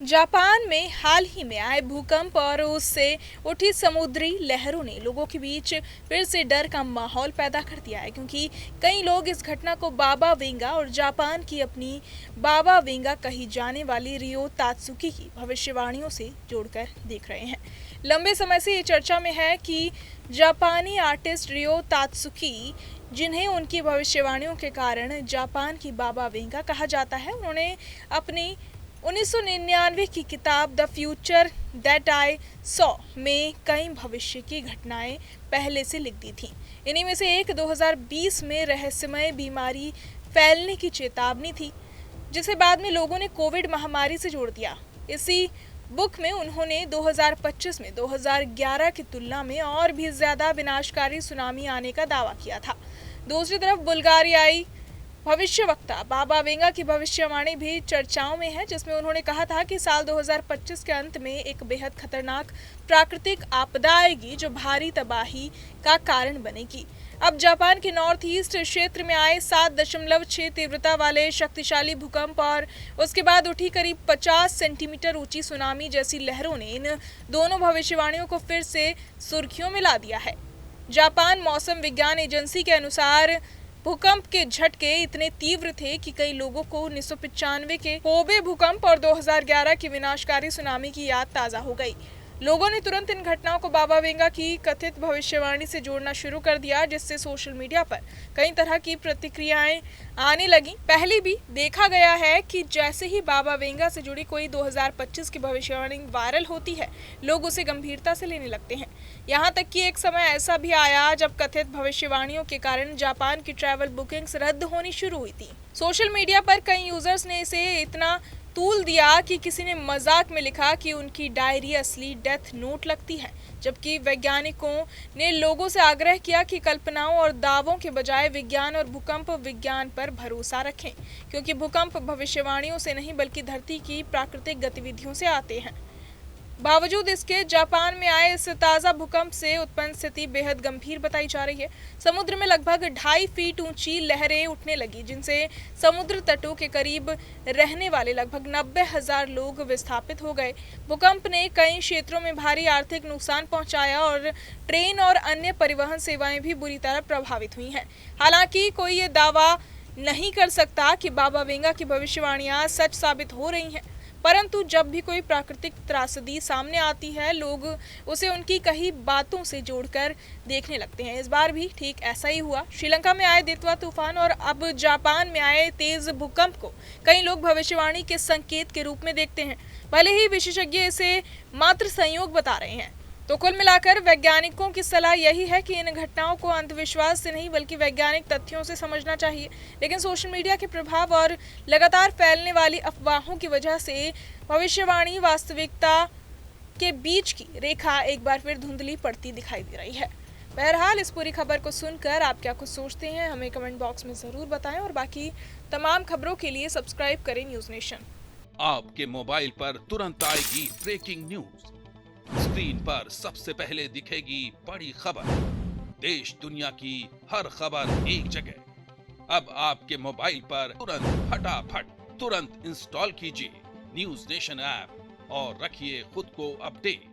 Japan में हाल ही में आए भूकंप और उससे उठी समुद्री लहरों ने लोगों के बीच फिर से डर का माहौल पैदा कर दिया है, क्योंकि कई लोग इस घटना को बाबा वेंगा और जापान की अपनी बाबा वेंगा कही जाने वाली रियो तात्सुकी की भविष्यवाणियों से जोड़कर देख रहे हैं। लंबे समय से ये चर्चा में है कि जापानी आर्टिस्ट रियो तात्सुकी, जिन्हें उनकी भविष्यवाणियों के कारण जापान की बाबा वेंगा कहा जाता है, उन्होंने अपनी 1999 की किताब the future that I saw में कई भविष्य की घटनाएं पहले से लिख दी थीं। इन्हीं में से एक 2020 में रहस्यमय बीमारी फैलने की चेतावनी थी, जिसे बाद में लोगों ने कोविड महामारी से जोड़ दिया। इसी बुक में उन्होंने 2025 में 2011 की तुलना में और भी ज्यादा विनाशकारी सुनामी आने का दावा किया था। दूसरी तरफ बुल्गारियाई भविष्यवक्ता बाबा वेंगा की भविष्यवाणी भी चर्चाओं में है, जिसमें उन्होंने कहा था कि साल 2025 के अंत में एक बेहद खतरनाक प्राकृतिक आपदा आएगी जो भारी तबाही का कारण बनेगी। अब जापान के नॉर्थ ईस्ट क्षेत्र में आए 7.6 तीव्रता वाले शक्तिशाली भूकंप और उसके बाद उठी करीब 50 सेंटीमीटर ऊंची सुनामी जैसी लहरों ने इन दोनों भविष्यवाणियों को फिर से सुर्खियों में ला दिया है। जापान मौसम विज्ञान एजेंसी के अनुसार भूकंप के झटके इतने तीव्र थे कि कई लोगों को 1995 के कोबे भूकंप और 2011 की विनाशकारी सुनामी की याद ताजा हो गई। लोगों ने तुरंत इन घटनाओं को बाबा वेंगा की कथित भविष्यवाणी से जोड़ना शुरू कर दिया, जिससे सोशल मीडिया पर कई तरह की प्रतिक्रियाएं आने लगी। पहले भी देखा गया है कि जैसे ही बाबा वेंगा से जुड़ी कोई 2025 की भविष्यवाणी वायरल होती है, लोग उसे गंभीरता से लेने लगते हैं। यहाँ तक कि एक समय ऐसा भी आया जब कथित भविष्यवाणियों के कारण जापान की ट्रैवल बुकिंग्स रद्द होनी शुरू हुई थी। सोशल मीडिया पर कई यूजर्स ने इसे इतना तूल दिया कि किसी ने मजाक में लिखा कि उनकी डायरी असली डेथ नोट लगती है, जबकि वैज्ञानिकों ने लोगों से आग्रह किया कि कल्पनाओं और दावों के बजाय विज्ञान और भूकंप विज्ञान पर भरोसा रखें, क्योंकि भूकंप भविष्यवाणियों से नहीं बल्कि धरती की प्राकृतिक गतिविधियों से आते हैं। बावजूद इसके जापान में आए इस ताज़ा भूकंप से उत्पन्न स्थिति बेहद गंभीर बताई जा रही है। समुद्र में लगभग 2.5 फीट ऊंची लहरें उठने लगी, जिनसे समुद्र तटों के करीब रहने वाले लगभग 90,000 लोग विस्थापित हो गए। भूकंप ने कई क्षेत्रों में भारी आर्थिक नुकसान पहुंचाया और ट्रेन और अन्य परिवहन सेवाएं भी बुरी तरह प्रभावित हुई हैं। हालांकि कोई ये दावा नहीं कर सकता कि बाबा वेंगा की भविष्यवाणियां सच साबित हो रही हैं, परंतु जब भी कोई प्राकृतिक त्रासदी सामने आती है, लोग उसे उनकी कही बातों से जोड़कर देखने लगते हैं। इस बार भी ठीक ऐसा ही हुआ। श्रीलंका में आए देतवा तूफान और अब जापान में आए तेज भूकंप को कई लोग भविष्यवाणी के संकेत के रूप में देखते हैं, भले ही विशेषज्ञ इसे मात्र संयोग बता रहे हैं। तो कुल मिलाकर वैज्ञानिकों की सलाह यही है कि इन घटनाओं को अंधविश्वास से नहीं बल्कि वैज्ञानिक तथ्यों से समझना चाहिए। लेकिन सोशल मीडिया के प्रभाव और लगातार फैलने वाली अफवाहों की वजह से भविष्यवाणी वास्तविकता के बीच की रेखा एक बार फिर धुंधली पड़ती दिखाई दे रही है। बहरहाल इस पूरी खबर को सुनकर आप क्या कुछ सोचते हैं, हमें कमेंट बॉक्स में जरूर बताएं और बाकी तमाम खबरों के लिए सब्सक्राइब करें न्यूज नेशन। आपके मोबाइल पर तुरंत आएगी ब्रेकिंग न्यूज। स्क्रीन पर सबसे पहले दिखेगी बड़ी खबर। देश दुनिया की हर खबर एक जगह। अब आपके मोबाइल पर तुरंत इंस्टॉल कीजिए न्यूज नेशन ऐप और रखिए खुद को अपडेट।